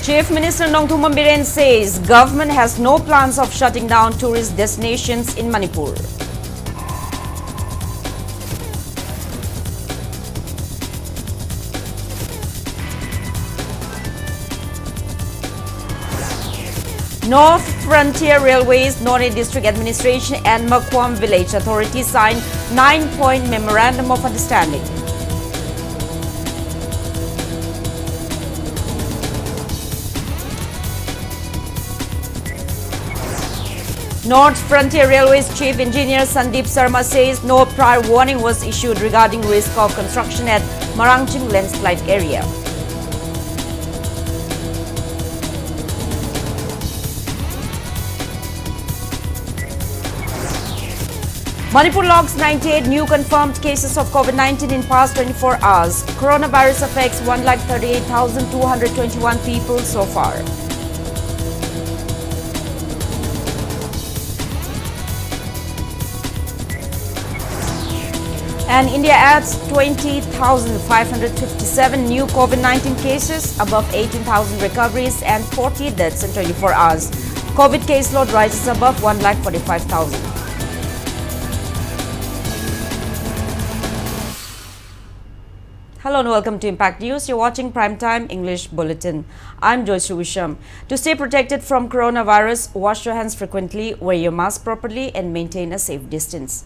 Chief Minister Nongthum Biren says government has no plans of shutting down tourist destinations in Manipur. North Frontier Railways, None District Administration and Makwam Village Authority signed 9-point Memorandum of Understanding. North Frontier Railways Chief Engineer Sandeep Sharma says no prior warning was issued regarding risk of construction at Marangching landslide area. Manipur logs 98 new confirmed cases of COVID-19 in past 24 hours. Coronavirus affects 138,221 people so far. And India adds 20,557 new COVID-19 cases, above 18,000 recoveries and 40 deaths in 24 hours. COVID caseload rises above 1,45,000. Hello and welcome to Impact News. You're watching Primetime English Bulletin. I'm JOYSHREE. To stay protected from coronavirus, wash your hands frequently, wear your mask properly and maintain a safe distance.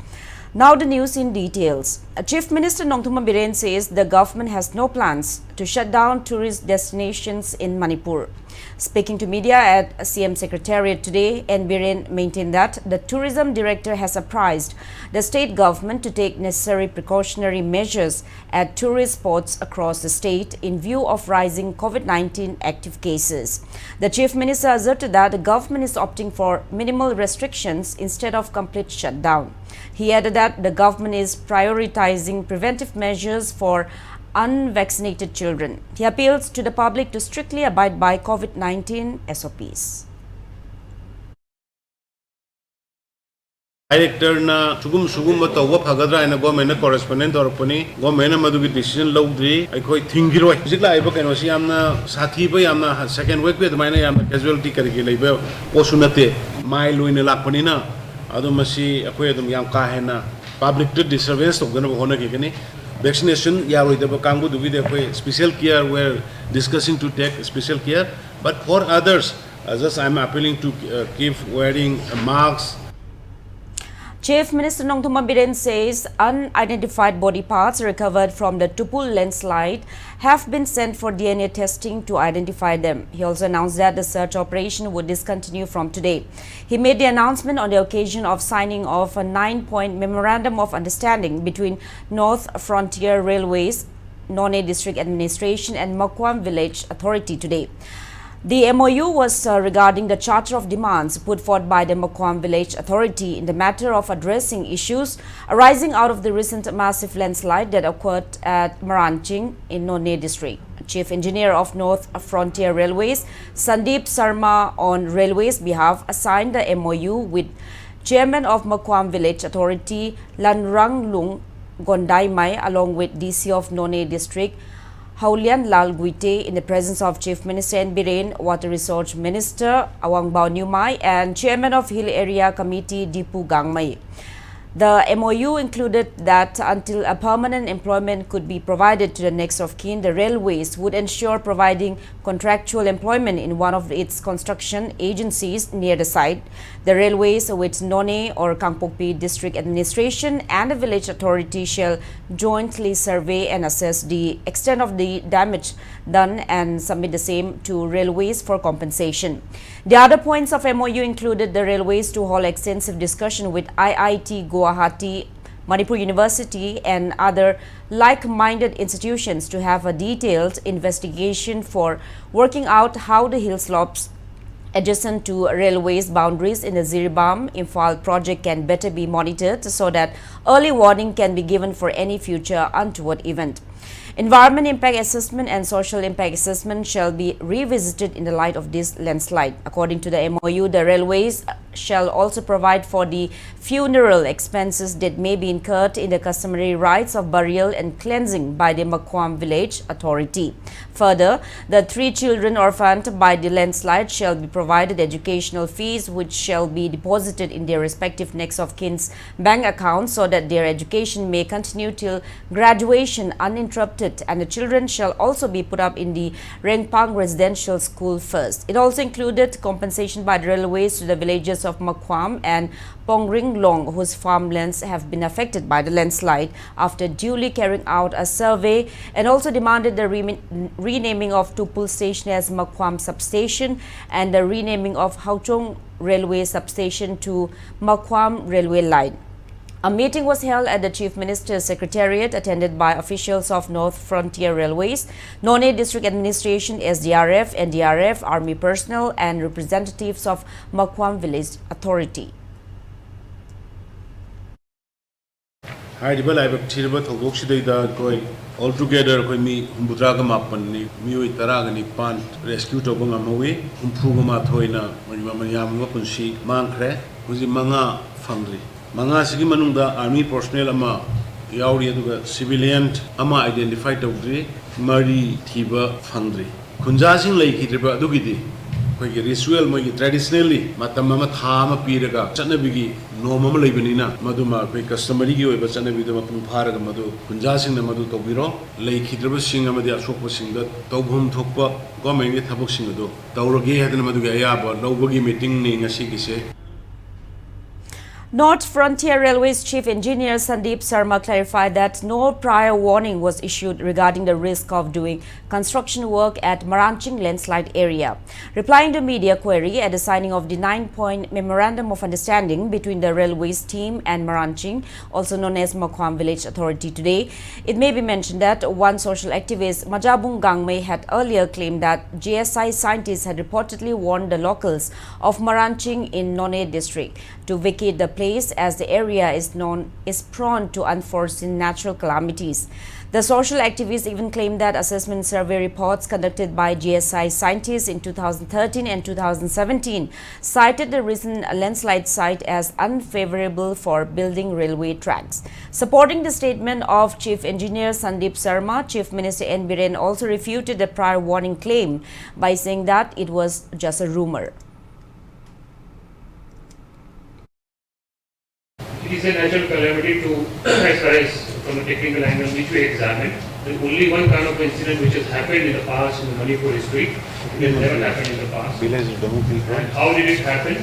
Now the news in details. Chief Minister Nongthum Biren says the government has no plans to shut down tourist destinations in Manipur. Speaking to media at CM Secretariat today, N. Biren maintained that the Tourism Director has apprised the state government to take necessary precautionary measures at tourist spots across the state in view of rising COVID-19 active cases. The Chief Minister asserted that the government is opting for minimal restrictions instead of complete shutdown. He added that the government is prioritizing preventive measures for unvaccinated children. He appeals to the public to strictly abide by COVID-19 SOPs. Director na sugum batawa phagadra ina government correspondent or pani government madugi decision lowdri aikoi thingiroi jikla aiba keno si amna sathi ba amna second week pe maina amna casualty karike leiba posunate mai luina lakpani na adu masi akoi adum yam ka hena public disturbance to gana hona ke kani vaccination yaroi da kangu dugi de koi special care were discussing to take special care, but for others just I am appealing to keep wearing masks. Chief Minister Nongthum Biren says unidentified body parts recovered from the Tupul landslide have been sent for DNA testing to identify them. He also announced that the search operation would discontinue from today. He made the announcement on the occasion of signing of a 9-point Memorandum of Understanding between North Frontier Railways, None District Administration and Makwam Village Authority today. The MOU was regarding the Charter of Demands put forth by the Makwam Village Authority in the matter of addressing issues arising out of the recent massive landslide that occurred at Marangching in None District. Chief Engineer of North Frontier Railways, Sandeep Sharma, on Railways' behalf, signed the MOU with Chairman of Makwam Village Authority, Lanranglung Gondai along with DC of None District, Haulian Lal Guite, in the presence of Chief Minister N. Biren, Water Resource Minister Awang Bao Nyumai and Chairman of Hill Area Committee Dipu Gangmai. The MOU included that until a permanent employment could be provided to the next of kin, the railways would ensure providing contractual employment in one of its construction agencies near the site. The railways with None or Kangpokpi District Administration and the village authority shall jointly survey and assess the extent of the damage done and submit the same to railways for compensation. The other points of MOU included the railways to hold extensive discussion with IIT Guwahati, Manipur University and other like-minded institutions to have a detailed investigation for working out how the hill slopes adjacent to railways boundaries in the Ziribam Imphal project can better be monitored so that early warning can be given for any future untoward event. Environment impact assessment and social impact assessment shall be revisited in the light of this landslide. According to the MOU, the railways shall also provide for the funeral expenses that may be incurred in the customary rites of burial and cleansing by the Makwam village authority. Further, the 3 children orphaned by the landslide shall be provided educational fees which shall be deposited in their respective next of kin's bank accounts so that their education may continue till graduation uninterrupted, and the children shall also be put up in the Rengpang residential school first. It also included compensation by the railways to the villages of Makwam and Pongringlong, whose farmlands have been affected by the landslide, after duly carrying out a survey, and also demanded the renaming of Tupul station as Makwam substation and the renaming of Hauchong railway substation to Makwam railway line. A meeting was held at the Chief Minister's Secretariat, attended by officials of North Frontier Railways, Nonne District Administration, SDRF, NDRF, Army personnel, and representatives of Makwam Village Authority. Altogether, we Humbudraga Mapani, Mui Taragani Pan, rescue to Bungamawi, Umpugama Toina, Mayam Wapunshi, Mankre, who's Manga Fundry. Manga Sigimanunda, Army personnel Ama, Yauri civilian Ama identified of the Mari Tiba Fundry. Kunjasing Lake Hitriba Dugidi. Ritual traditionally Matamama Thama Piraga, Chanabigi, no Mama Lebanina, Maduma, customary, but Chanabi the Mapun Paraga Madu, Punjasing the Madu Tobiro, Lake Hidrabasing Amadia Sopasing, the Tobhum Topa, Goming Tabusing, Taurogi had the Madugaya, but nobody meeting Ning Asigise. North Frontier Railways Chief Engineer Sandeep Sarma clarified that no prior warning was issued regarding the risk of doing construction work at Maranching landslide area. Replying to media query at the signing of the 9-point Memorandum of Understanding between the Railways team and Maranching, also known as Makwam Village Authority today, it may be mentioned that one social activist, Majabung Gangmei, had earlier claimed that GSI scientists had reportedly warned the locals of Maranching in Nonne district to vacate the place as the area is prone to unforeseen natural calamities. The social activists even claimed that assessment survey reports conducted by GSI scientists in 2013 and 2017 cited the recent landslide site as unfavorable for building railway tracks. Supporting the statement of Chief Engineer Sandeep Sarma, Chief Minister N. Biren also refuted the prior warning claim by saying that it was just a rumor. It is a natural calamity to, as far as from a technical angle which we examine. The only one kind of incident which has happened in the past in the Manipur history. It has never happened in the past. And how did it happen?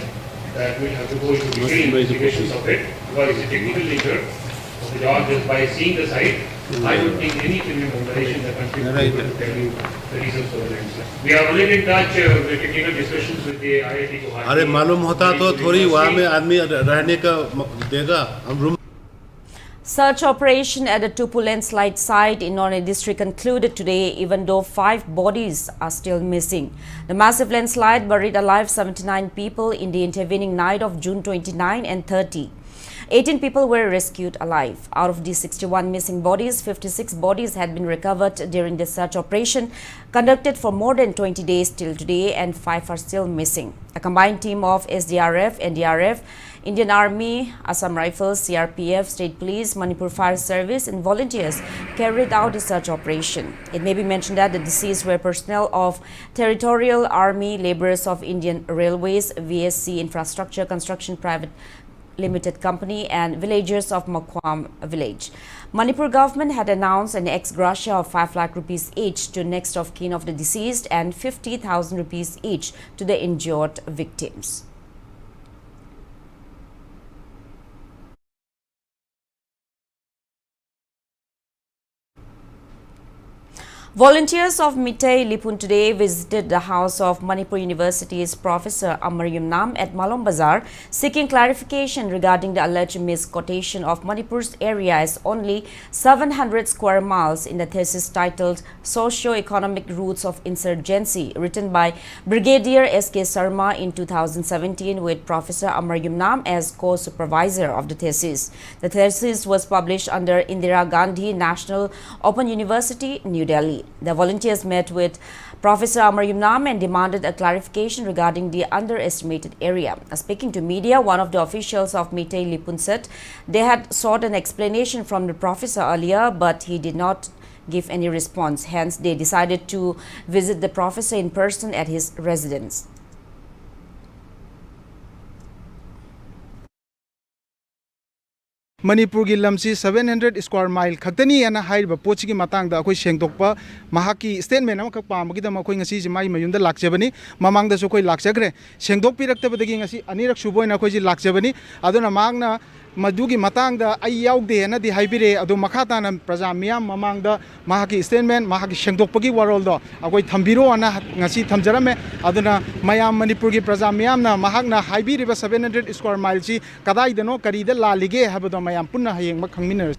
That we'll have to go into detailed investigations of it. Because it's a technical nature of the job. Just by seeing the site, I don't think any criminal organization in the country will be able to tell you the reasons for the landslide. We are already in touch with technical discussions with the IIT Guwahati. अरे मालूम होता तो थोड़ी वहाँ में आदमी रहने का देगा हम room. Search operation at the Tupul landslide site in Nonne district concluded today, even though 5 bodies are still missing. The massive landslide buried alive 79 people in the intervening night of June 29 and 30. 18 people were rescued alive. Out of these 61 missing bodies, 56 bodies had been recovered during the search operation conducted for more than 20 days till today, and 5 are still missing. A combined team of SDRF, NDRF, Indian Army, Assam Rifles, CRPF, State Police, Manipur Fire Service and volunteers carried out the search operation. It may be mentioned that the deceased were personnel of Territorial Army, laborers of Indian Railways, VSC Infrastructure Construction Private Limited Company and villagers of Makwam village. Manipur government had announced an ex gratia of 5 lakh rupees each to next of kin of the deceased and 50,000 rupees each to the injured victims. Volunteers of Mitay Lipun today visited the house of Manipur University's Professor Amaryum Nam at Malom Bazar, seeking clarification regarding the alleged misquotation of Manipur's area as only 700 square miles in the thesis titled Socio-Economic Roots of Insurgency, written by Brigadier S.K. Sarma in 2017 with Professor Amaryum Nam as co-supervisor of the thesis. The thesis was published under Indira Gandhi National Open University, New Delhi. Delhi. The volunteers met with Professor Amar Yumnam and demanded a clarification regarding the underestimated area. Speaking to media, one of the officials of Meitei Lipun said they had sought an explanation from the professor earlier, but he did not give any response. Hence, they decided to visit the professor in person at his residence. Manipur gi lamsi 700 square mile khaktani ana hairiba pochi gi matang da akoi sengdokpa mahaki statement am khak pam gi da ma khoi ngasi ji mai mayum da lakjabani mamang da so khoi lakjagre sengdok pirakta badagi ngasi anirak suboina khoi ji lakjabani aduna mangna madugi matang da ai yaugde na di haibire adu makhata na praja miyam mamang da mahaki statement mahaki sengdokpagi warol do akoi thambiro ana ngasi thamjarame aduna mayam Manipur gi praja miyam na mahakna haibire ba 700 square mile ji kadai dano kari da lalige habado mayam punna hayeng ma khangminar.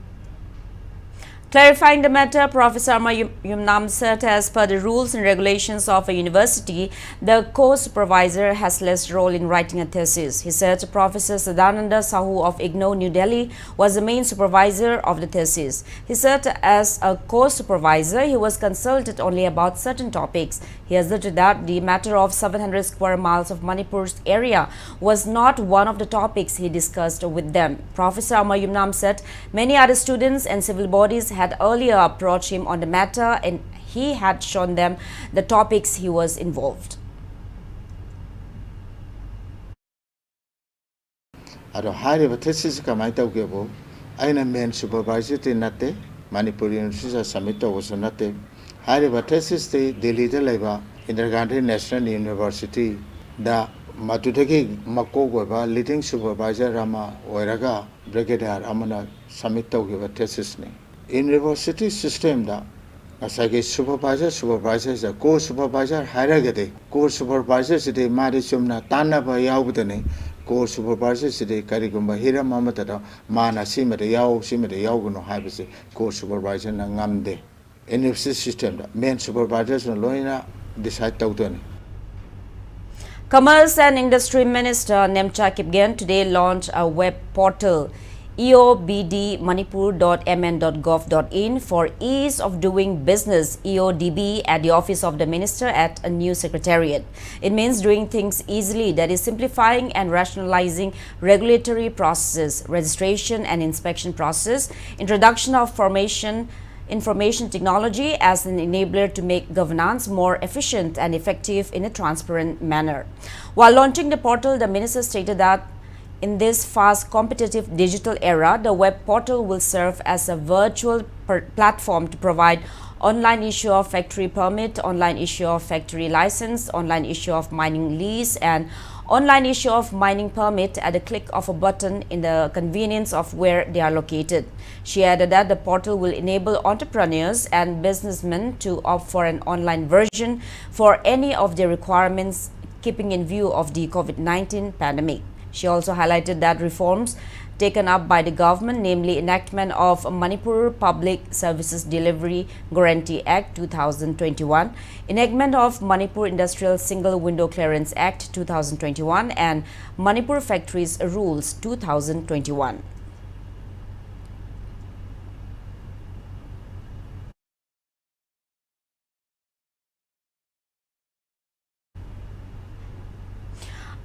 Clarifying the matter, Professor Amar Yumnam said as per the rules and regulations of a university, the course supervisor has less role in writing a thesis. He said Professor Sadananda Sahu of IGNOU, New Delhi was the main supervisor of the thesis. He said as a course supervisor, he was consulted only about certain topics. He asserted that the matter of 700 square miles of Manipur's area was not one of the topics he discussed with them. Professor Amar Yumnam said many other students and civil bodies had earlier approached him on the matter and he had shown them the topics he was involved. Ado hari thesis kamai tawgebo aina main supervisor te nate Manipur University Summit was nate hari thesis te Delhi de leba Indira Gandhi National University da matutaki makko ba leading supervisor Rama Oiraga Brigadier Amana Summit tawgebo thesis ne university system da asage supervisor is a co supervisor hierarchy co supervisor side mari sumna tanna ba yaubdane co supervisor side karigumba hira mamata da mana simade yaugno habise co supervisor na ngamde university system da main supervisors no loina decide tawdone. Commerce and Industry Minister Nemcha Kipgen today launched a web portal eobdmanipur.mn.gov.in for ease of doing business EODB at the office of the minister at a new secretariat. It means doing things easily, that is simplifying and rationalizing regulatory processes, registration and inspection process, introduction of information technology as an enabler to make governance more efficient and effective in a transparent manner. While launching the portal, the minister stated that in this fast competitive digital era, the web portal will serve as a virtual platform to provide online issue of factory permit, online issue of factory license, online issue of mining lease and online issue of mining permit at the click of a button in the convenience of where they are located. She added that the portal will enable entrepreneurs and businessmen to opt for an online version for any of their requirements, keeping in view of the COVID-19 pandemic. She also highlighted that reforms taken up by the government, namely enactment of Manipur Public Services Delivery Guarantee Act 2021, enactment of Manipur Industrial Single Window Clearance Act 2021 and Manipur Factories Rules 2021.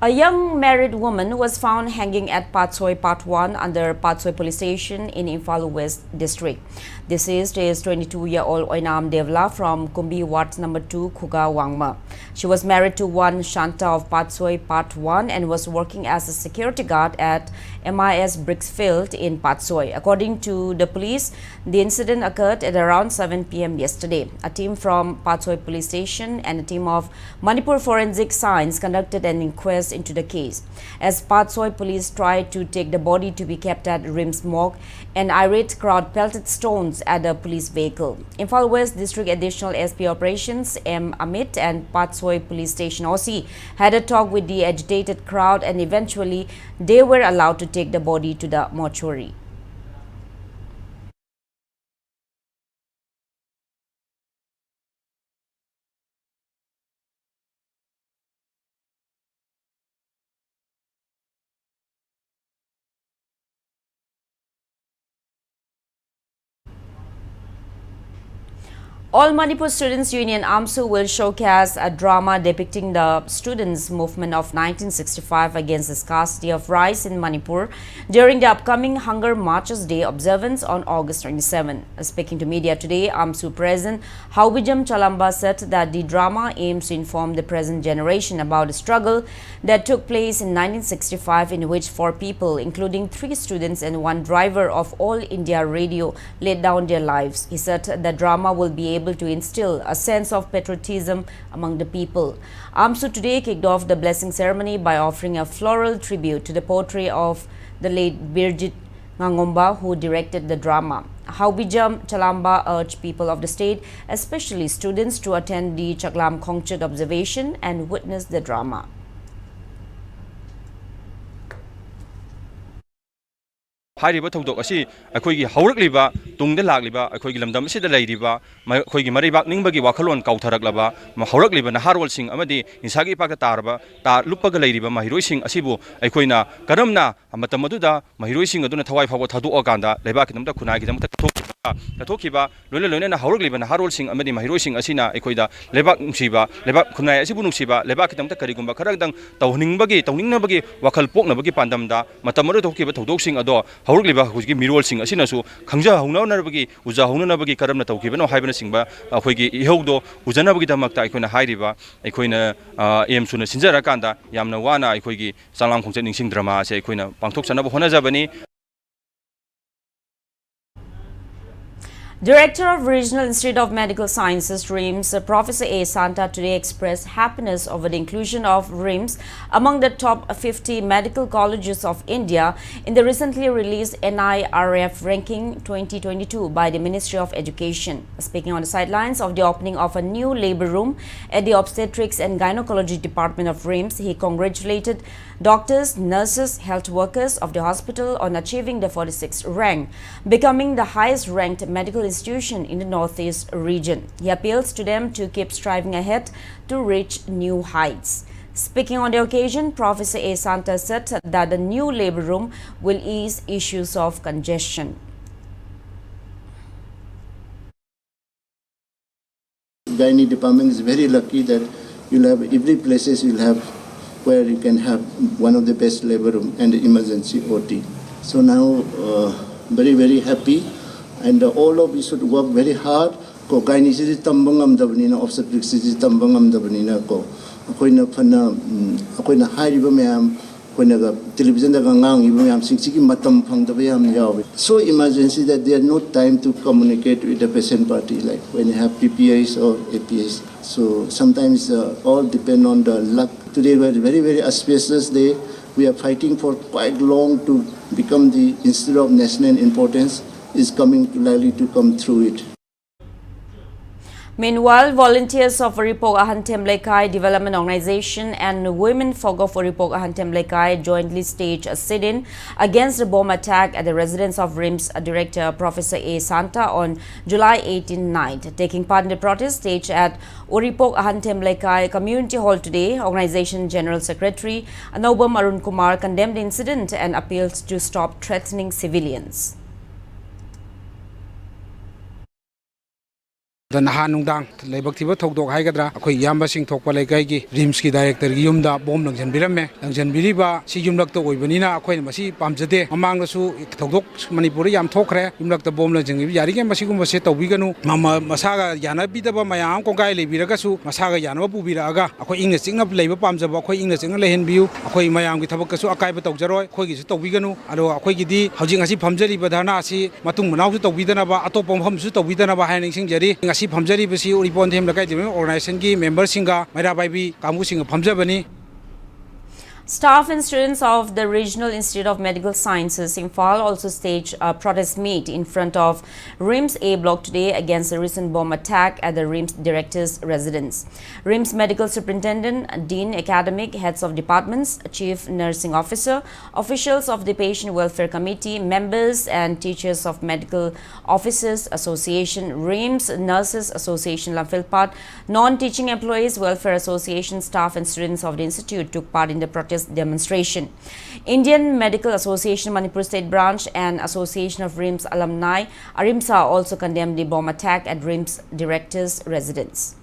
A young married woman was found hanging at Patsoi Part 1 under Patsoi Police Station in Imphal West District. Deceased is 22-year-old Oinam Devla from Kumbi Ward Number 2, Khuga Wangma. She was married to one Shanta of Patsoi Part 1 and was working as a security guard at MIS Bricksfield in Patsoi. According to the police, the incident occurred at around 7 p.m. yesterday. A team from Patsoi Police Station and a team of Manipur Forensic Science conducted an inquest into the case. As Patsoi police tried to take the body to be kept at Rims Morgue, an irate crowd pelted stones at the police vehicle. Imphal West District Additional SP Operations M. Amit and Patsoi Police Station OC had a talk with the agitated crowd and eventually they were allowed to take the body to the mortuary. All Manipur Students Union AMSU will showcase a drama depicting the students' movement of 1965 against the scarcity of rice in Manipur during the upcoming Hunger Marches Day observance on August 27. Speaking to media today, AMSU President Haubijam Chalamba said that the drama aims to inform the present generation about the struggle that took place in 1965, in which 4 people, including 3 students and 1 driver of All India Radio, laid down their lives. He said the drama will be able to instill a sense of patriotism among the people. AMSU today kicked off the blessing ceremony by offering a floral tribute to the poetry of the late Birjit Ngangomba, who directed the drama. Haubijam Chalamba urged people of the state, especially students, to attend the Chaklam Khongchut observation and witness the drama. Hariba Todok Asi, a Kogi Haurliba, Tung the Lagliba, a Kogi Lamdam Sida Ladiba, my Kogi Maribak Ningbagi Wakalon Kautaraglaba, Mahaurliba, and Harwell Sing Amadi, in Sagi Pakatarba, Ta Lupaga Ladiba, Mahiroising Asibu, Equina, Karamna, Amatamaduda, Mahiroising Aduna Tawai Tadu Oganda, Lebakam Kunagam Tatokiba, Lulun and Haurliba, and Harwell Sing Amadi, Mahiroising Asina, Equida, Lebak Shiba, Lebak Kunai Asibunusiba, Lebakam Karigumba Karagdan, Tauningbagi, Tauningbagi, Wakal Poknabagi Pandamda, Matamarutokiba Todosing Ado. Haurliba who'gi mirol sing asinasu khangja hongna narbagi uja hongna nabagi karamna tawkibano haibana singba akhoi ihogdo ujanabagi damakta aikoina hairiba aikoina em suna sinjara kanda yamna wana aikoi gi sanglam khongche ningsing drama ase aikoina pangthok sanaba honajabani. Director of Regional Institute of Medical Sciences, RIMS, Professor A. Santa today expressed happiness over the inclusion of RIMS among the top 50 medical colleges of India in the recently released NIRF ranking 2022 by the Ministry of Education. Speaking on the sidelines of the opening of a new labor room at the Obstetrics and Gynecology Department of RIMS, he congratulated doctors, nurses, health workers of the hospital on achieving the 46th rank, becoming the highest ranked medical institution in the Northeast region. He appeals to them to keep striving ahead to reach new heights. Speaking on the occasion, Professor A. Santa said that the new labor room will ease issues of congestion. Gynae department is very lucky that you'll have every places you'll have where you can have one of the best labor room and emergency OT. So now very happy, and all of you should work very hard. Ko gynae si tambangam dabnina obstetrics si tambangam dabnina ko akoina phana akoina hairiba mayam akoina television daga ngang iba mayam singsi ki matam phangdaba yam yawe. So emergency that there is no time to communicate with the patient party, like when you have PPIs or APIs. So sometimes all depend on the luck. Today was a very auspicious day. We are fighting for quite long to become the Institute of National Importance. Is likely to come through it. Meanwhile, volunteers of Oripok Ahantem Lekai Development Organization and Women Folk of Oripok Ahantem Lekai jointly staged a sit-in against the bomb attack at the residence of RIMS Director Professor A. Santa on July 18 night. Taking part in the protest staged at Oripok Ahantem Lekai Community Hall today, Organization General Secretary Anobam Arun Kumar condemned the incident and appealed to stop threatening civilians. The Nahanungdang, Labaktiva Tokdok Hagadra, Akoi Yambasing Tokpalekagi, Rimski Director Yumda, Bom Langjan Birame, Langjan Biriba, Sijumlak to Ibanina, Akoi Masi, Pamjade, among the Su, Tokdok, Manipuri, Yam Tokre, Yumlak the Bom Langjan, Yarigan Masikum Seto Viganu, Mama Masaga, Yana Bitaba, Mayam, Kongai, Viragasu, Masaga Yana Bubiraga, Akoi English Sing of Labor Pamza, Akoi English Sing Lahin View, Akoi Mayam with Tabakasu, Akai Tokjaro, Kogi to Viganu, Alo Akoigi, Hajingasi Pamjari, Badanasi, Matung Manau to Vidanaba, Atopom Homes to Vidanaba, Hanging Jerry, Pamjari basi Uripon Them Lakai Organization ki member singa Maira Baibi Kamu Singa Pamjabani. Staff and students of the Regional Institute of Medical Sciences Imphal also staged a protest meet in front of RIMS A block today against the recent bomb attack at the RIMS director's residence. RIMS Medical Superintendent, Dean Academic, heads of departments, Chief Nursing Officer, officials of the Patient Welfare Committee, members and teachers of Medical Officers Association, RIMS Nurses Association Lamphilpat, non-teaching employees, Welfare Association, staff and students of the institute took part in the protest protest demonstration. Indian Medical Association Manipur State Branch and Association of RIMS alumni, ARIMSA, also condemned the bomb attack at RIMS director's residence.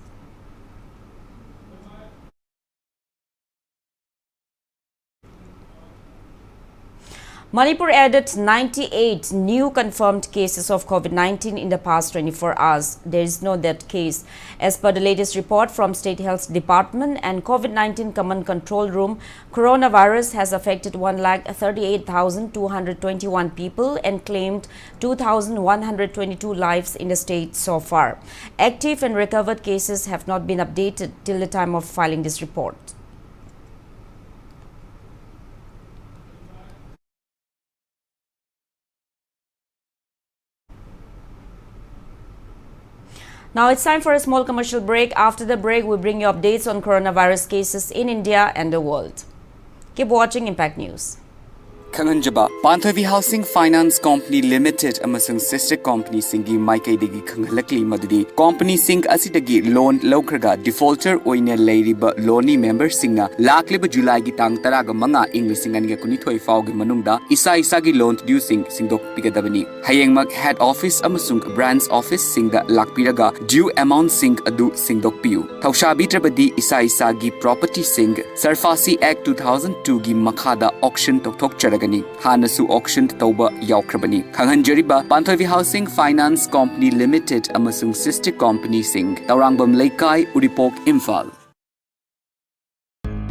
Manipur added 98 new confirmed cases of COVID-19 in the past 24 hours. There is no death case. As per the latest report from State Health Department and COVID-19 Command Control Room, coronavirus has affected 138,221 people and claimed 2,122 lives in the state so far. Active and recovered cases have not been updated till the time of filing this report. Now it's time for a small commercial break. After the break, we bring you updates on coronavirus cases in India and the world. Keep watching Impact News. Khanganjaba Panthavi Housing Finance Company Limited amasung sister company singi maikaidagi khanghalakli madudi company sing asidagi loan laukraga defaulter oine leiriba loani member singna lakliba July gi tang taraga manga English anga kunithoi fawgi manungda isa gi loan due singdok pigadabani hayengmak head office amasung branch office singda lakpiraga due amount sing adu singdok piu thawshabi trabadi isa gi property sing Sarfasi Act 2002 gi makhada auction tokthok Hanasu auction tauba yaukrabani. Khanghanjariba Panthavi Housing Finance Company Limited amasung sister company sing Taurangbam Laikai Uripok Imphal.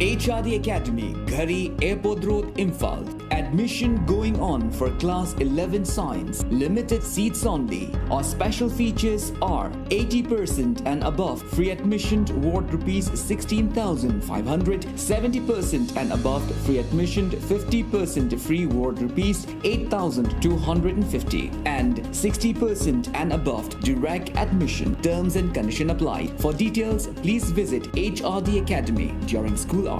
Hrd Academy, Ghari Airport Road, Imphal. Admission going on for Class 11 Science. Limited seats only. Our special features are 80% and above free admission award rupees 16,500, 70% and above free admission 50% free award rupees 8,250, and 60% and above direct admission. Terms and condition apply. For details, please visit Hrd Academy during school hours.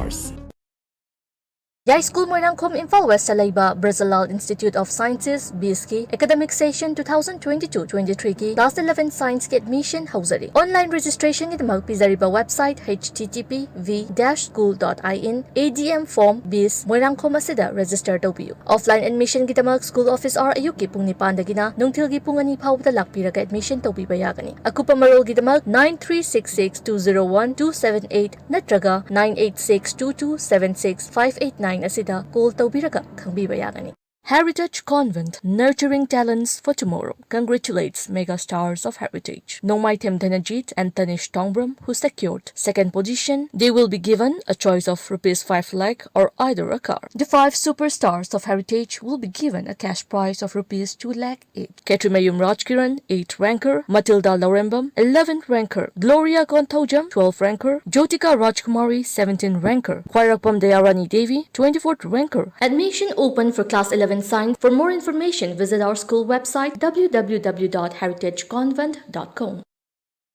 Yai School Moirangkom Imphal West Salaiba Brazilal Institute of Sciences BSK Academic Session 2022-23 ki Class 11 Science ki admission hauzari. Online registration ki magpizariba website http://v-school.in ADM form bis Moirangkom asida register tawbiu. Offline admission ki tamag school office hour ayuk ki pung 9 dagina nungthil ki pung 2 phawda lakpiraga admission tawbiba yagani. Akupa marol ki tamag 9366201278 natraga 9862276589 asida call tawbiraga khangbiba yagani. Heritage Convent, nurturing talents for tomorrow, congratulates mega stars of heritage Nongmai Themthanajit and Tanish Tongbram, who secured second position. They will be given a choice of rupees 5 lakh or either a car. The 5 superstars of heritage will be given a cash prize of rupees 2 lakh each. Ketrimayum Rajkiran, 8 ranker, Matilda Laurembam, 11 ranker, Gloria Gontaujam, 12 ranker, Jyotika Rajkumari, 17 ranker, Khwairakpam Dayarani Devi, 24th ranker. Admission open for class 11 science. For more information, visit our school website www.heritageconvent.com.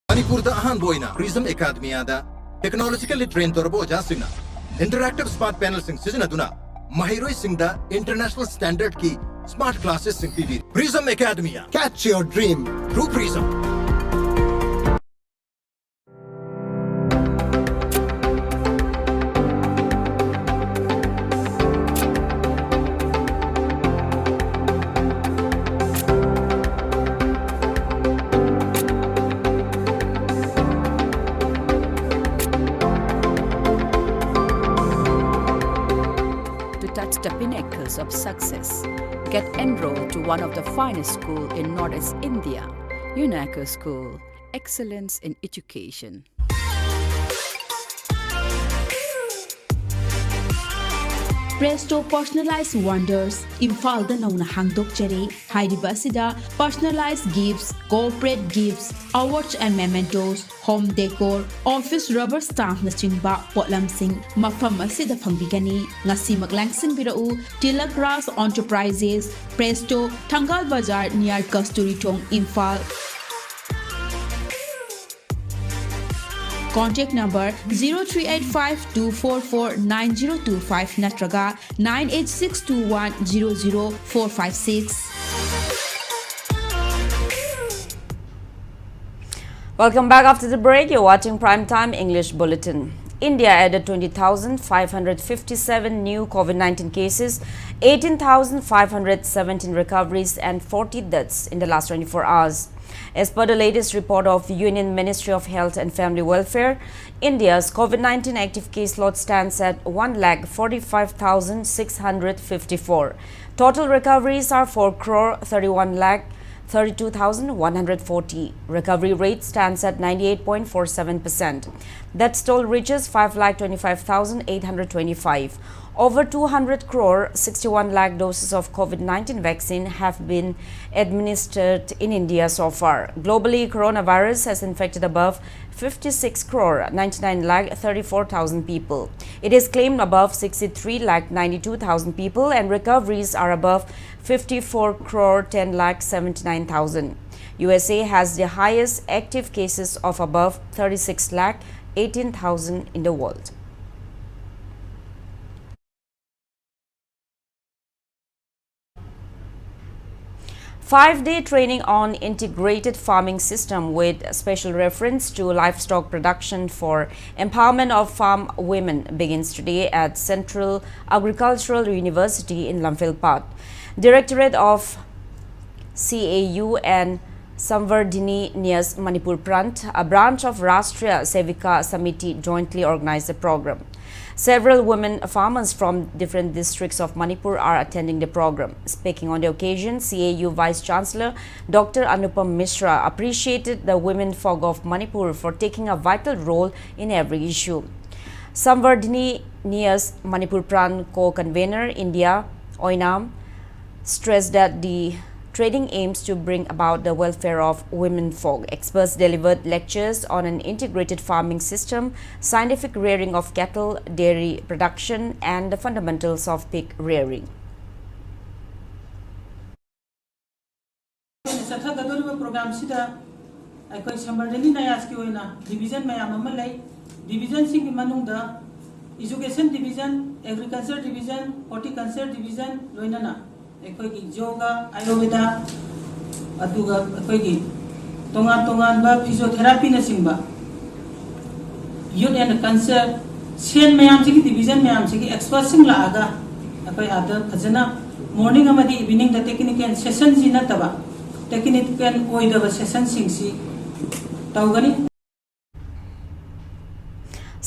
Manipur da ahan boina Hrd Academy technologically trained torbo jasina interactive smart panel sing sizna duna mahiroi sing da international standard ki smart classes sing TV Hrd Academy. Catch your dream through Prism. The pinnacles of success. Get enrolled to one of the finest schools in Northeast India, UNACO School, Excellence in Education. Presto Personalized Wonders, Imphal da nauna hangdok chare, haidiba asida personalized gifts, corporate gifts, awards and mementos, home decor, office rubber stamp na chingba potlam sing mafam asida phangbigani ngasi maglangsing birau Tilak Ras Enterprises, Presto, Thangal Bazar near Kasturi Thong, Imphal. Contact number 0385-244-9025 natraga 98621-00456. Welcome back after the break. You're watching Primetime English Bulletin. India added 20,557 new COVID-19 cases, 18,517 recoveries and 40 deaths in the last 24 hours. As per the latest report of Union Ministry of Health and Family Welfare, India's COVID-19 active case load stands at 1,45,654. Total recoveries are 4,31,32,140. Recovery rate stands at 98.47%. Death toll reaches 5,25,825. Over 200 crore 61 lakh doses of COVID-19 vaccine have been administered in India so far. Globally, coronavirus has infected above 56 crore 99 lakh 34,000 people. It is claimed above 63 lakh 92,000 people, and recoveries are above 54 crore 10 lakh 79,000. USA has the highest active cases of above 36 lakh 18,000 in the world. Five-day training on integrated farming system with special reference to livestock production for empowerment of farm women begins today at Central Agricultural University in Lamphilpat. Directorate of CAU and Samvardhini Niyas Manipur Prant, a branch of Rashtriya Sevika Samiti, jointly organized the program. Several women farmers from different districts of Manipur are attending the program. Speaking on the occasion, CAU Vice Chancellor Dr. Anupam Mishra appreciated the women folk of Manipur for taking a vital role in every issue. Samvardhini Niyas Manipur Pran co-convener India Oinam stressed that the trading aims to bring about the welfare of women folk. Experts delivered lectures on an integrated farming system, scientific rearing of cattle, dairy production, and the fundamentals of pig rearing. Education division, agriculture division, horticulture division, loinana. Yoga, Ayurveda, Aduga, Tongan, physiotherapy, Nasimba. Youth and cancer, Sian Mayamsiki division, Mayamsiki, expressing Laga, Ada, Kazana, morning and evening, the technical sessions in Nataba, technical oid session singsi, Taugani.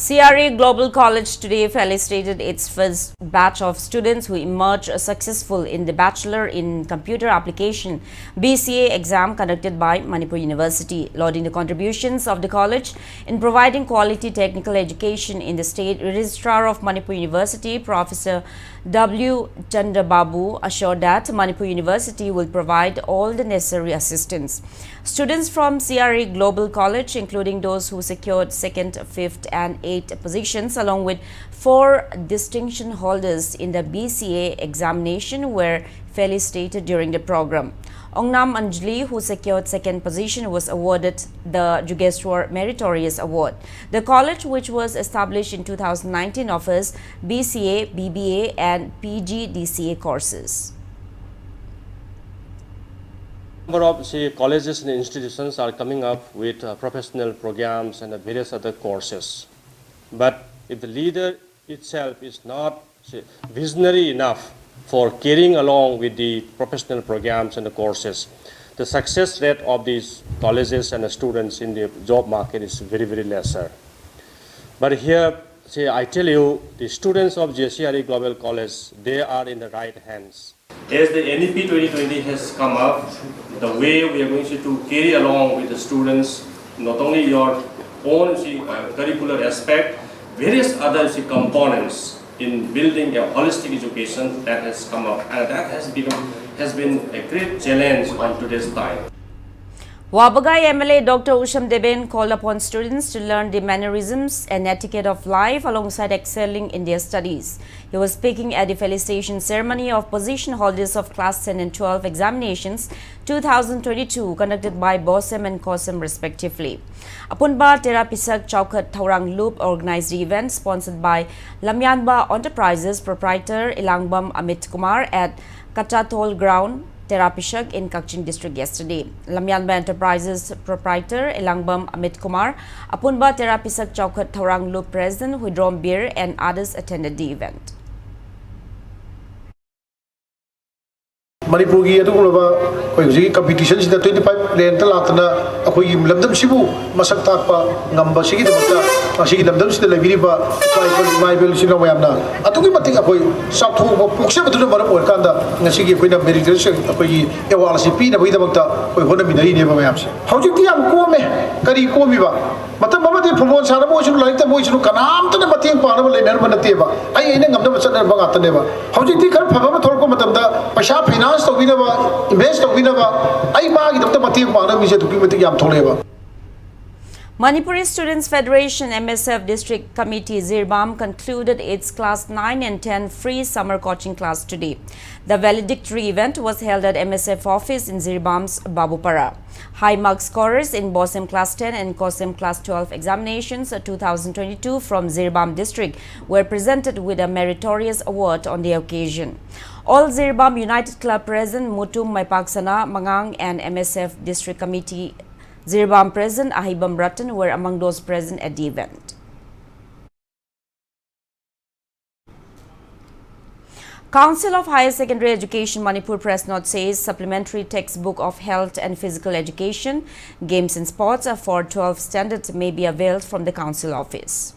CRE Global College today felicitated its first batch of students who emerged successful in the Bachelor in Computer Application BCA exam conducted by Manipur University. Lauding the contributions of the college in providing quality technical education in the state, Registrar of Manipur University, Professor W. Chandrababu, assured that Manipur University will provide all the necessary assistance. Students from CRE Global College, including those who secured 2nd, 5th and 8th positions, along with 4 distinction holders in the BCA examination, were felicitated during the program. Ongnam Anjali, who secured 2nd position, was awarded the Jugeshwar Meritorious Award. The college, which was established in 2019, offers BCA, BBA and PGDCA courses. Number of colleges and institutions are coming up with professional programs and various other courses. But if the leader itself is not visionary enough for carrying along with the professional programs and the courses, the success rate of these colleges and the students in the job market is very, very lesser. But here, I tell you, the students of JCRE Global College, they are in the right hands. As the NEP 2020 has come up, the way we are going to carry along with the students, not only your own curricular aspect, various other components in building a holistic education that has come up, and that has been a great challenge on today's time. Wabagai MLA Dr. USHAM Deben called upon students to learn the mannerisms and etiquette of life alongside excelling in their studies. He was speaking at the felicitation ceremony of position holders of Class 10 and 12 examinations 2022 conducted by BOSEM and COSEM respectively. Apunba Terapisak Chaukat Thaurang Loop organized the event sponsored by Lamyanba Enterprises proprietor Ilangbam Amit Kumar at Kachatol Ground Terapishak in Kaching district yesterday. Lamyanba Enterprises proprietor Elangbam Amit Kumar, Apunba Terapisak Chaukat Thorang Loop President Huidrom Bir and others attended the event. Manipur ki competition sida 25 lane talakna akoi lamdam sibu masak takpa ngamba sigi damata sigi lamdam sida labiriba bible sina wayamna atugi matik akoi saktho pukse batuna maram or kanda ngasigi koina meritration akoi awal sipi na bida bakta koi hona minai ne ba mayamse hauji yam ko me kari ko mi ba matam mama de football sana mo sunu laita mo sunu kanam tane mating pa na lener banate ba ai ene ngamda bachana ba gatane ba hauji ti khar phaba thor ko matam da paisa finance Manipuri Students Federation MSF District Committee Zirbam concluded its Class 9 and 10 free summer coaching class today. The valedictory event was held at MSF office in Zirbam's Babupara. High mark scorers in BOSEM Class 10 and COSEM Class 12 examinations 2022 from Zirbam District were presented with a meritorious award on the occasion. All Zirbam United Club President Mutum Maipaksana Mangang and MSF District Committee Zirbam President Ahibam Ratan were among those present at the event. Council of Higher Secondary Education Manipur press note says supplementary textbook of health and physical education, games and sports for 12 standards may be availed from the council office.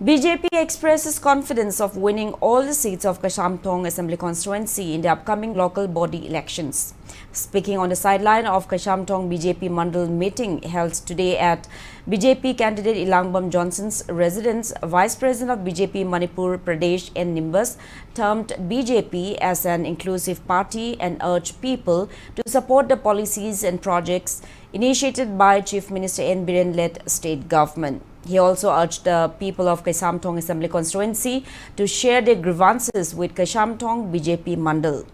BJP expresses confidence of winning all the seats of Kashamtong Assembly constituency in the upcoming local body elections. Speaking on the sideline of Kashamtong BJP Mandal meeting held today at BJP candidate Elangbam Johnson's residence, Vice President of BJP Manipur Pradesh N. Nimbus termed BJP as an inclusive party and urged people to support the policies and projects initiated by Chief Minister N. Biren-led state government. He also urged the people of Kashamtong Assembly constituency to share their grievances with Kashamtong BJP Mandal.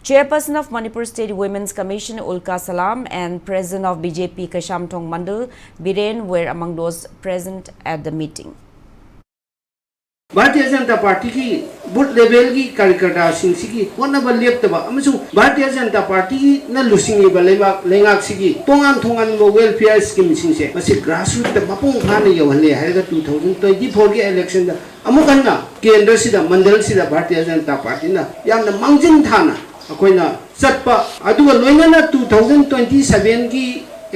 Chairperson of Manipur State Women's Commission Ulka Salam and President of BJP Kashamtong Mandal Biren were among those present at the meeting. Bharatiya Janata party की booth level की कार्यकर्ता सिंह की कोना बलियप तबा अमसु Bharatiya Janata party की न लुसिंग लेंगाक सिगी तोंगान थोंगान welfare scheme Singh से मसे ग्रासरूट त मपोंग खाने यवहले हायगा 2024 के इलेक्शन दा अमुकन्ना केंद्र सिदा मंडल सिदा भारतीय जनता पार्टी ना यामना मांगजिन थाना अखोइना चटपा अदुगा लोइना 2027 की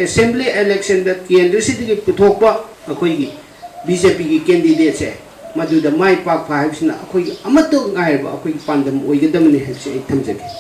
असेंबली इलेक्शन दा केंद्र सिदा की पुथोकपा अखोइगी बीजेपी की कैंडिडेट से मधुदा माई पाक फाइवसना अखोइ अमतो गायबा अखोइ पांदम ओइगदमने हेसे आई थमजगे.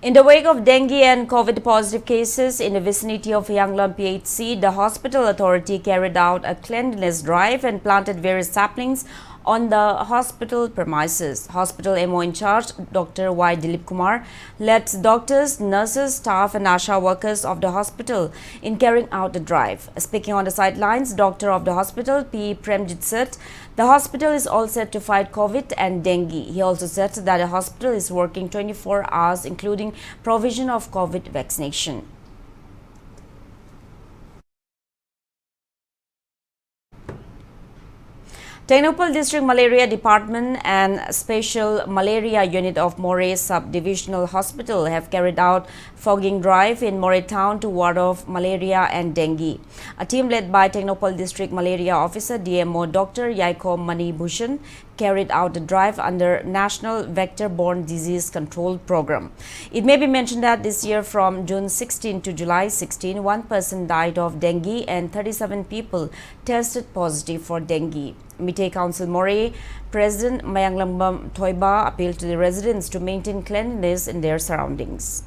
In the wake of dengue and COVID positive cases in the vicinity of Yanglam PHC, the hospital authority carried out a cleanliness drive and planted various saplings on the hospital premises. Hospital MO in charge, Dr. Y. Dilip Kumar, led doctors, nurses, staff and ASHA workers of the hospital in carrying out the drive. Speaking on the sidelines, Doctor of the hospital, P. Premjit said, the hospital is all set to fight COVID and dengue. He also said that the hospital is working 24 hours, including provision of COVID vaccination. Technopal District Malaria Department and Special Malaria Unit of Moray Sub-Divisional Hospital have carried out fogging drive in Moray town to ward off malaria and dengue. A team led by Technopal District Malaria Officer DMO Dr. Yaiko Mani Bhushan carried out the drive under National Vector-Borne Disease Control Program. It may be mentioned that this year from June 16 to July 16, one person died of dengue and 37 people tested positive for dengue. Mite Council Moray President Mayanglambam Thoiba appealed to the residents to maintain cleanliness in their surroundings.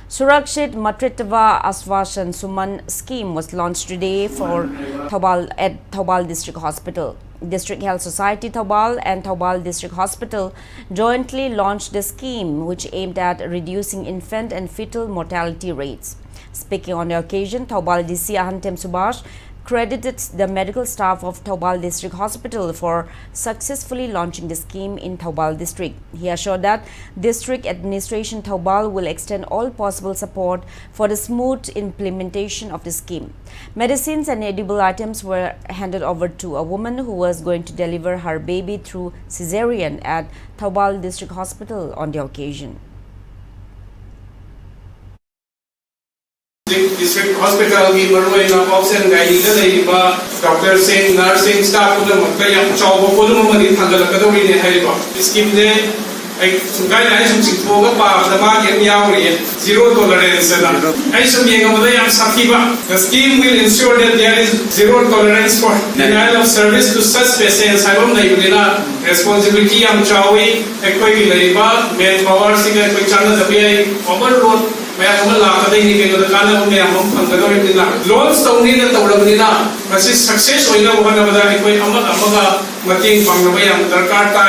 Surakshit Matritva Aswasan Suman scheme was launched today for Thoubal District Hospital. District Health Society Thoubal and Thoubal District Hospital jointly launched the scheme, which aimed at reducing infant and fetal mortality rates. Speaking on the occasion, Thoubal DC Ahantem Subhash credited the medical staff of Thoubal District Hospital for successfully launching the scheme in Thoubal District. He assured that District Administration Thoubal will extend all possible support for the smooth implementation of the scheme. Medicines and edible items were handed over to a woman who was going to deliver her baby through cesarean at Thoubal District Hospital on the occasion. District Hospital की मरवाई ना option guide इधर नहीं बा doctor Singh nursing staff उधर मक्का या चावो को तो mummy Thangal कदम ही नहीं है बा स्कीम ने एक गाइडलाइन सुचित होगा पाप दमा के मियाँ रही है zero tolerance ना ऐसा भी एक मतलब यहाँ साथी बा the scheme will ensure that there is zero tolerance for denial of service to such patients I don't know ना responsibility हम चावो एक कोई नहीं बा manpower से कोई चलना तभी overload मैं अमल लाकर नहीं निकले तो काला उन्हें हम पंखा में निकला लॉन्च तो उन्हीं ने तोड़ बनीना बस सक्सेस होइना वो ना बता कि कोई अमल अमगा मतीन पंखा में हम दरकार था.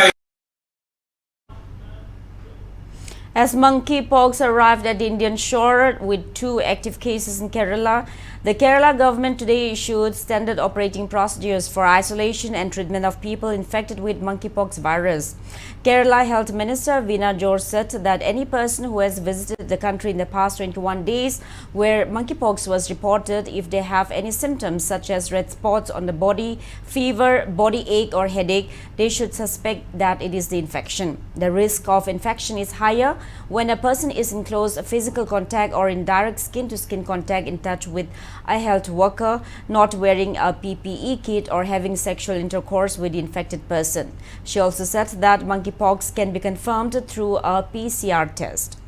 As monkeypox arrived at the Indian shore with 2 active cases in Kerala, the Kerala government today issued standard operating procedures for isolation and treatment of people infected with monkeypox virus. Kerala Health Minister Veena George said that any person who has visited the country in the past 21 days where monkeypox was reported, if they have any symptoms such as red spots on the body, fever, body ache or headache, they should suspect that it is the infection. The risk of infection is higher when a person is in close physical contact or in direct skin-to-skin contact in touch with a health worker, not wearing a PPE kit or having sexual intercourse with the infected person. She also said that monkeypox can be confirmed through a PCR test.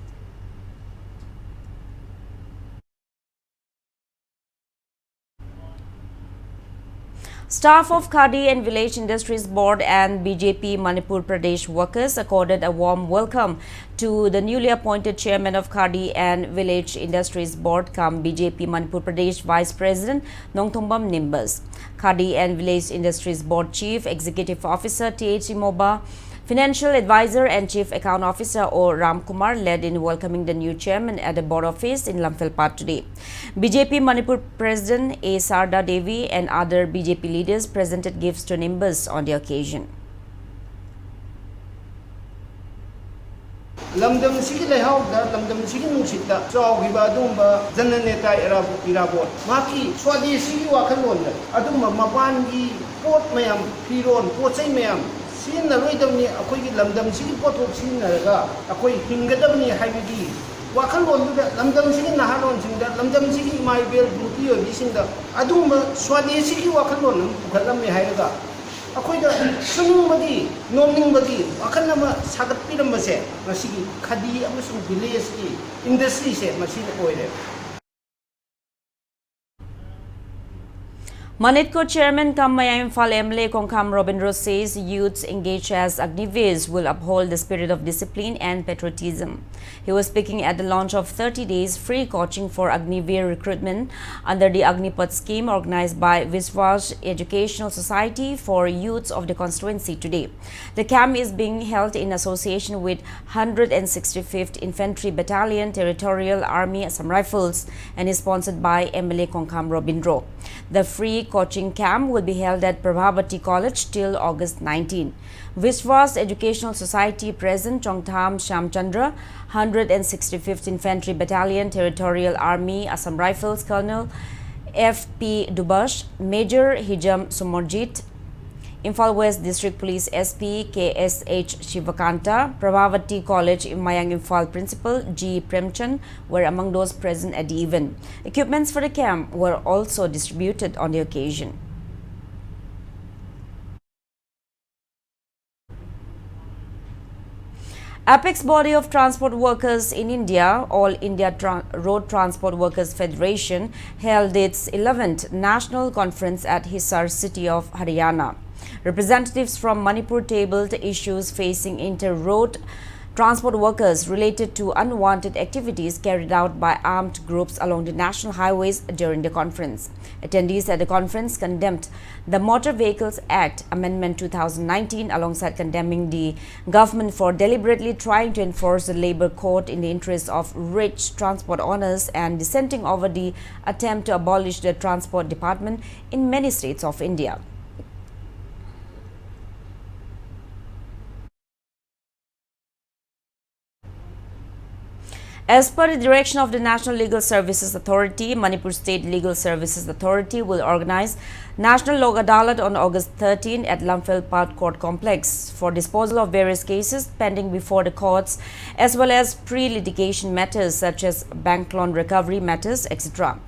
Staff of Hrd and Village Industries Board and BJP Manipur Pradesh workers accorded a warm welcome to the newly appointed chairman of Hrd and Village Industries Board, BJP Manipur Pradesh Vice President Nongthombam Nimbus. Hrd and Village Industries Board Chief Executive Officer T.H. Moba, Financial Advisor and Chief Account Officer O. Ram Kumar led in welcoming the new chairman at the board office in Lamphilpat today. BJP Manipur President A. Sarda Devi and other BJP leaders presented gifts to Nimbus on the occasion. Lamdam sigi lehau da lamdam sigi nungsita chaw giba dumba jananeta irabot maki swadi sigi wakalon adum mapan gi pot mayam piron pochai mayam sin na roidamni akoi gi lamdam sigi potok sin na ga akoi hingadamni haibidi wakalon da lamdam sigi naharon singda lamdam sigi mai bel duty yo bisinda adum swadi sigi wakalon ukhalam me haiga अखोई दा सुनु बदी नोमिंग बदी अखन नमा सागत पिरम बसे मसीगी खदी अमसुंग village की industry से machine ओइरे. Manitko Chairman Kamaya Imphal MLA Kongkham Robindro says youths engaged as Agniveers will uphold the spirit of discipline and patriotism. He was speaking at the launch of 30 days free coaching for Agniveer recruitment under the Agnipat scheme organized by Vishwas Educational Society for youths of the constituency today. The camp is being held in association with 165th Infantry Battalion Territorial Army Assam Rifles and is sponsored by MLA Kongkham Robindro. The free coaching camp will be held at Prabhavati College till August 19. Vishwas Educational Society President Chongtham Shamchandra, 165th Infantry Battalion Territorial Army Assam Rifles Colonel F.P. Dubash, Major Hijam Sumorjit, Imphal West District Police SP K.S.H. Shivakanta, Prabhavati College Mayang Imphal Principal G. Premchand were among those present at the event. Equipments for the camp were also distributed on the occasion. Apex body of transport workers in India, All India Road Transport Workers Federation, held its 11th national conference at Hisar city of Haryana. Representatives from Manipur tabled issues facing inter-road transport workers related to unwanted activities carried out by armed groups along the national highways during the conference. Attendees at the conference condemned the Motor Vehicles Act Amendment 2019 alongside condemning the government for deliberately trying to enforce the labor code in the interest of rich transport owners and dissenting over the attempt to abolish the transport department in many states of India. As per the direction of the National Legal Services Authority, Manipur State Legal Services Authority will organize National Lok Adalat on August 13 at Lamphel Court Complex for disposal of various cases pending before the courts as well as pre-litigation matters such as bank loan recovery matters, etc.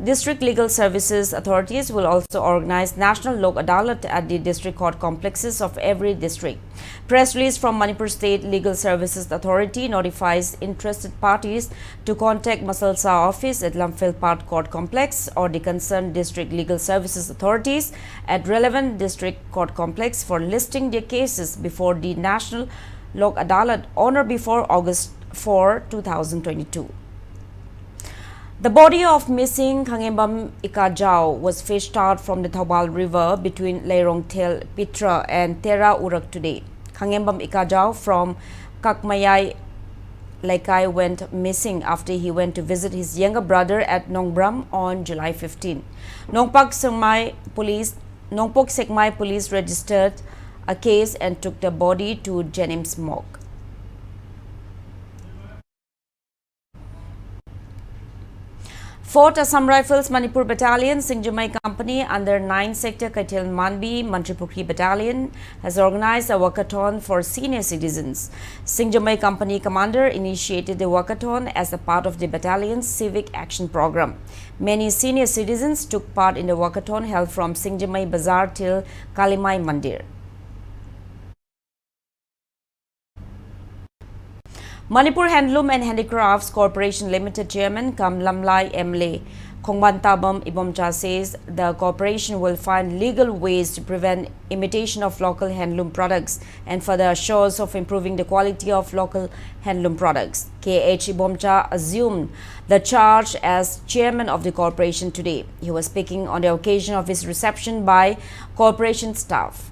District Legal Services Authorities will also organize National Lok Adalat at the district court complexes of every district. Press release from Manipur State Legal Services Authority notifies interested parties to contact Masalsa office at Lamphel Court Complex or the concerned District Legal Services Authorities at relevant district court complex for listing their cases before the National Lok Adalat on or before August 4, 2022. The body of missing Khangembam Ikajao was fished out from the Thobal River between Leirong Tel Pitra and Tera Urak today. Khangembam Ikajao from Kakmayai Laikai went missing after he went to visit his younger brother at Nongbram on July 15. Nongpak Sekmai police registered a case and took the body to Jennings morgue. Fourth Assam Rifles Manipur Battalion, Singjamai Company under 9 Sector Kaitel Manbi Mantripukri Battalion has organized a walkathon for senior citizens. Singjamai Company commander initiated the walkathon as a part of the battalion's civic action program. Many senior citizens took part in the walkathon held from Singjamai Bazaar till Kalimai Mandir. Manipur Handloom and Handicrafts Corporation Limited Chairman Kam Lamlai Emle Khongban Tabam Ibomcha says the corporation will find legal ways to prevent imitation of local handloom products and further assures of improving the quality of local handloom products. KH Ibomcha assumed the charge as chairman of the corporation today. He was speaking on the occasion of his reception by corporation staff.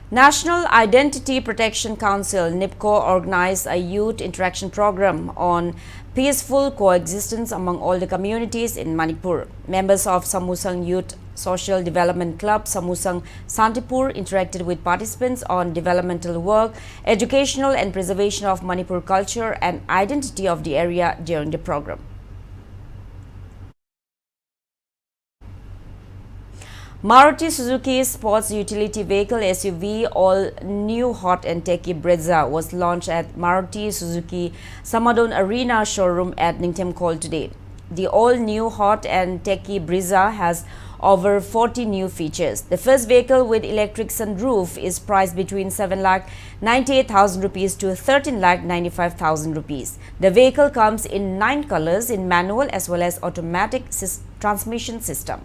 National Identity Protection Council NIPCO organized a youth interaction program on peaceful coexistence among all the communities in Manipur. Members of Samusang Youth Social Development Club Samusang Santipur interacted with participants on developmental work, educational and preservation of Manipur culture and identity of the area during the program. Maruti Suzuki Sports Utility Vehicle SUV all new hot and techy Brezza was launched at Maruti Suzuki Samadon Arena showroom at Ningtem Call today. The all new hot and techy Brezza has over 40 new features. The first vehicle with electric sunroof is priced between 7,98,000 rupees to 13,95,000 rupees. The vehicle comes in 9 colors in manual as well as automatic transmission system.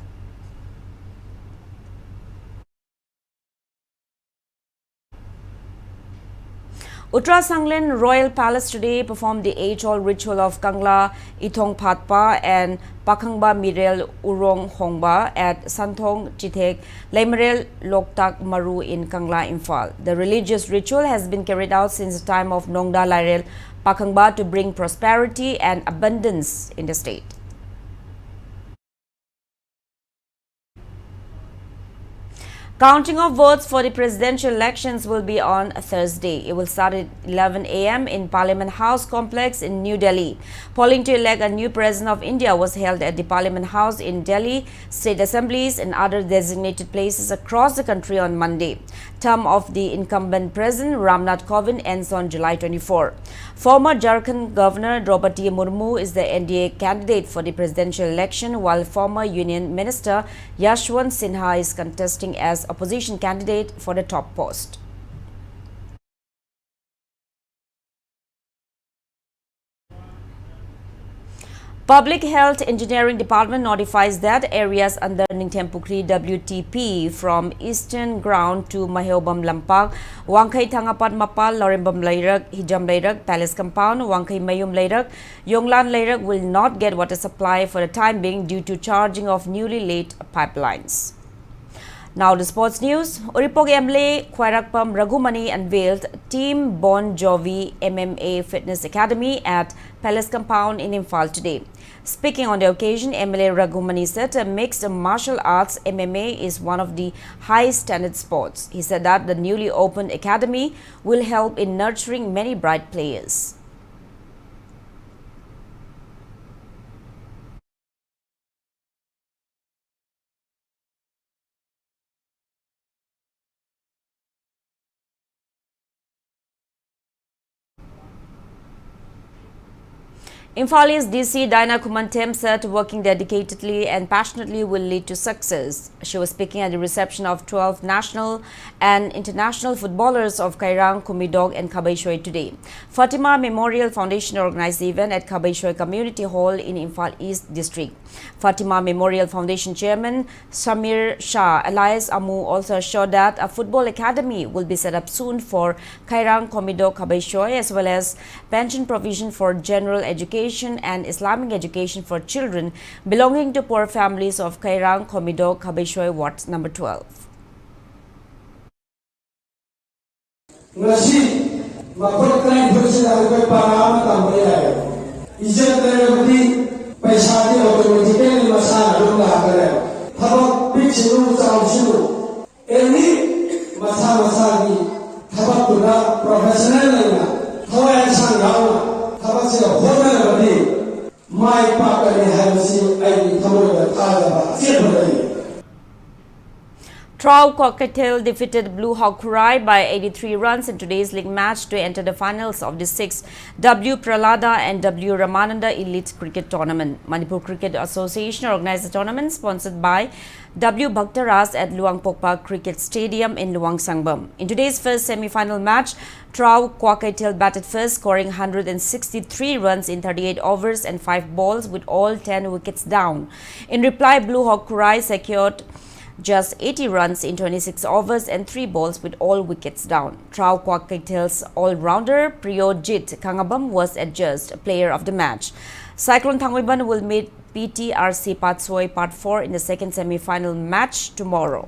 Uttara Sanglen Royal Palace today performed the age-old ritual of Kangla Ithong Phatpa and Pakhangba Mirel Urong Hongba at Santhong Chithek Leimerel Loktak Maru in Kangla, Imphal. The religious ritual has been carried out since the time of Nongda Lairel Pakhangba to bring prosperity and abundance in the state. Counting of votes for the presidential elections will be on Thursday. It will start at 11 a.m. in Parliament House complex in New Delhi. Polling to elect a new president of India was held at the Parliament House in Delhi, state assemblies and other designated places across the country on Monday. Term of the incumbent president Ramnath Kovind ends on July 24. Former Jharkhand Governor Draupadi Murmu is the NDA candidate for the presidential election, while former Union Minister Yashwant Sinha is contesting as opposition candidate for the top post. Public Health Engineering Department notifies that areas under Ningthempukri WTP from Eastern Ground to Mahobam Lampak, Wangkai Thangapat Mapal, Lorimbam Leirak, Hijam Leirak, Palace Compound, Wangkai Mayum Leirak, Yonglan Leirak will not get water supply for the time being due to charging of newly laid pipelines. Now the sports news. Uripog MLA Khwairakpam Raghumani unveiled Team Bon Jovi MMA Fitness Academy at Palace Compound in Imphal today. Speaking on the occasion, MLA Raghumani said mixed martial arts MMA is one of the high standard sports. He said that the newly opened academy will help in nurturing many bright players. Imphali's DC Dinah Kumantem said working dedicatedly and passionately will lead to success. She was speaking at the reception of 12 national and international footballers of Kairang, Kumidog and Kabaishoy today. Fatima Memorial Foundation organized the event at Kabaishoy Community Hall in Imphal East District. Fatima Memorial Foundation Chairman Samir Shah Elias Amu also assured that a football academy will be set up soon for Kairang, Kumidog, Kabaishoy as well as pension provision for general education and Islamic education for children belonging to poor families of Kairang, Komidog, Kabaishoy, Ward number 12. Trau Cocktail defeated Blue Hawk Kurai by 83 runs in today's league match to enter the finals of the 6th W Pralada and W Ramananda Elite Cricket Tournament. Manipur Cricket Association organized the tournament sponsored by W Bhaktaras at Luang Pokpa Cricket Stadium in Luang Sangbam. In today's first semi-final match, Trau Cocktail batted first, scoring 163 runs in 38 overs and 5 balls with all 10 wickets down. In reply, Blue Hawk Kurai secured just 80 runs in 26 overs and 3 balls with all wickets down. Trau Cocktail's all-rounder Priyojit Kangabam was adjudged player of the match. Cyclone Thangwiban will meet PTRC Patsoi Part 4 in the second semi-final match tomorrow.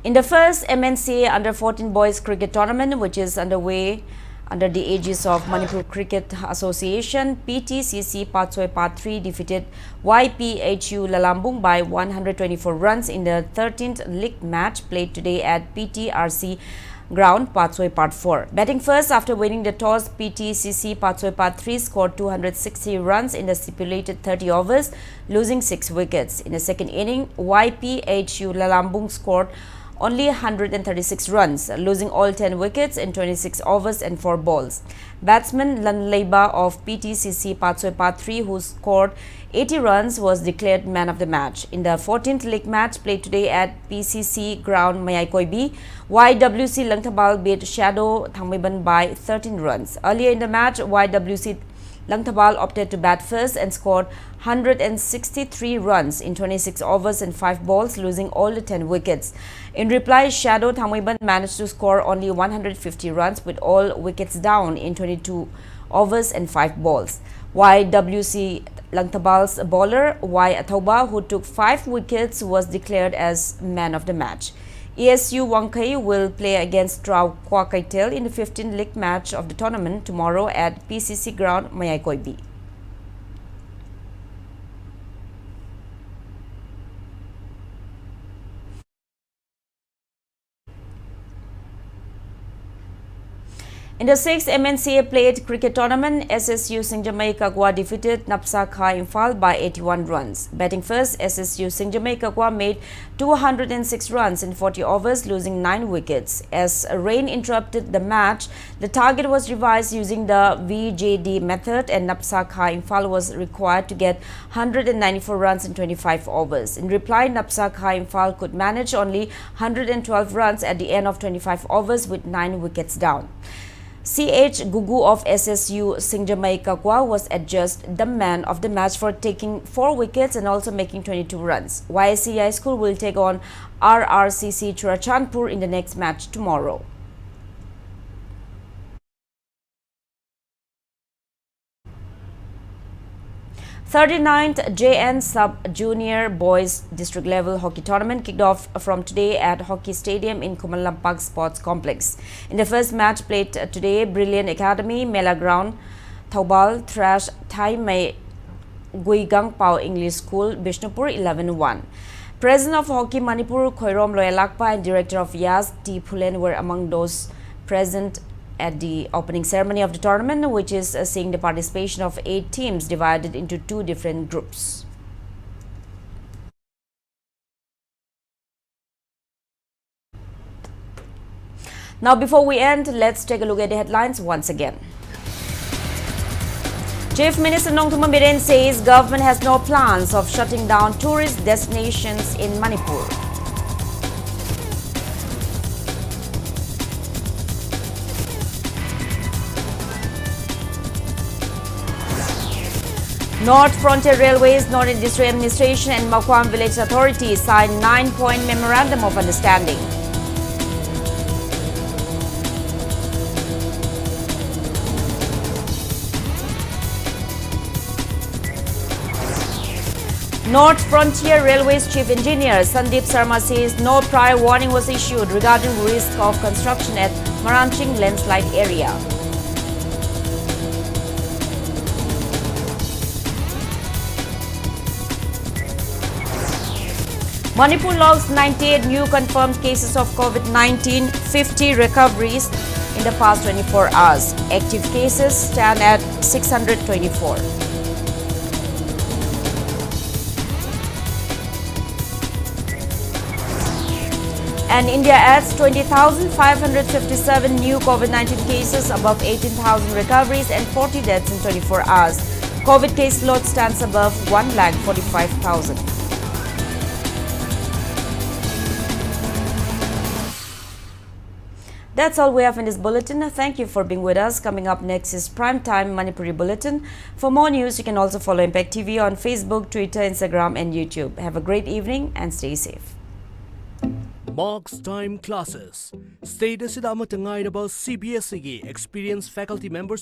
In the first MNCA Under-14 Boys Cricket Tournament, which is underway under the aegis of Manipur Cricket Association, PTCC Patsoi Part 3 defeated YPHU Lalambung by 124 runs in the 13th league match played today at PTRC Ground, Patsoi Part 4. Batting first after winning the toss, PTCC Patsoi Part 3 scored 260 runs in the stipulated 30 overs, losing 6 wickets. In the second inning, YPHU Lalambung scored only 136 runs, losing all 10 wickets in 26 overs and 4 balls. Batsman Lanleiba of PTCC Patsoi Part 3, who scored 80 runs, was declared man of the match. In the 14th league match played today at PCC Ground Mayaikoibi, YWC Langtabal beat Shadow Thangmiban by 13 runs. Earlier in the match, YWC Langtabal opted to bat first and scored 163 runs in 26 overs and 5 balls, losing all the 10 wickets. In reply, Shadow Thangwiban managed to score only 150 runs with all wickets down in 22 overs and 5 balls. YWC Langtabal's bowler Y Athoba, who took 5 wickets, was declared as man of the match. ESU Wangkai will play against Trau Cocktail in the 15th league match of the tournament tomorrow at PCC Ground, Mayaikoibi. In the 6th MNCA Plate Cricket Tournament, SSU Singjamai Kakwa defeated Napsa Kha Imphal by 81 runs. Batting first, SSU Singjamai Kakwa made 206 runs in 40 overs, losing 9 wickets. As rain interrupted the match, the target was revised using the VJD method, and Napsa Kha Imphal was required to get 194 runs in 25 overs. In reply, Napsa Kha Imphal could manage only 112 runs at the end of 25 overs with 9 wickets down. CH Gugu of SSU Singjamai Kakwa was adjudged the man of the match for taking 4 wickets and also making 22 runs. YSCI School will take on RRCC Churachandpur in the next match tomorrow. '39th JN Sub-Junior Boys District Level Hockey Tournament kicked off from today at Hockey Stadium in Kumalampak Sports Complex. In the first match played today, Brilliant Academy, Mela Ground, Thaubal, Thrash, Thai Mai, Guigang Pao English School, Bishnupur 11-1. President of Hockey Manipur, Khoirom Loyalakpa, and Director of Yas, T. Phulen were among those present at the opening ceremony of the tournament, which is seeing the participation of 8 teams divided into 2 different groups. Now, before we end, let's take a look at the headlines once again. Chief Minister Nongthuma Biren says government has no plans of shutting down tourist destinations in Manipur. North Frontier Railways, Northern District Administration and Makwam Village Authority signed 9-point Memorandum of Understanding. North Frontier Railways Chief Engineer Sandeep Sarma says no prior warning was issued regarding risk of construction at Maranching landslide area. Manipur logs 98 new confirmed cases of COVID-19, 50 recoveries in the past 24 hours. Active cases stand at 624. And India adds 20,557 new COVID-19 cases, above 18,000 recoveries and 40 deaths in 24 hours. COVID case load stands above 1,45,000. That's all we have in this bulletin. Thank you for being with us. Coming up next is Primetime Manipuri Bulletin. For more news, you can also follow Impact TV on Facebook, Twitter, Instagram and YouTube. Have a great evening and stay safe. Marks time classes. Status ida amatangay about CBSE experienced faculty members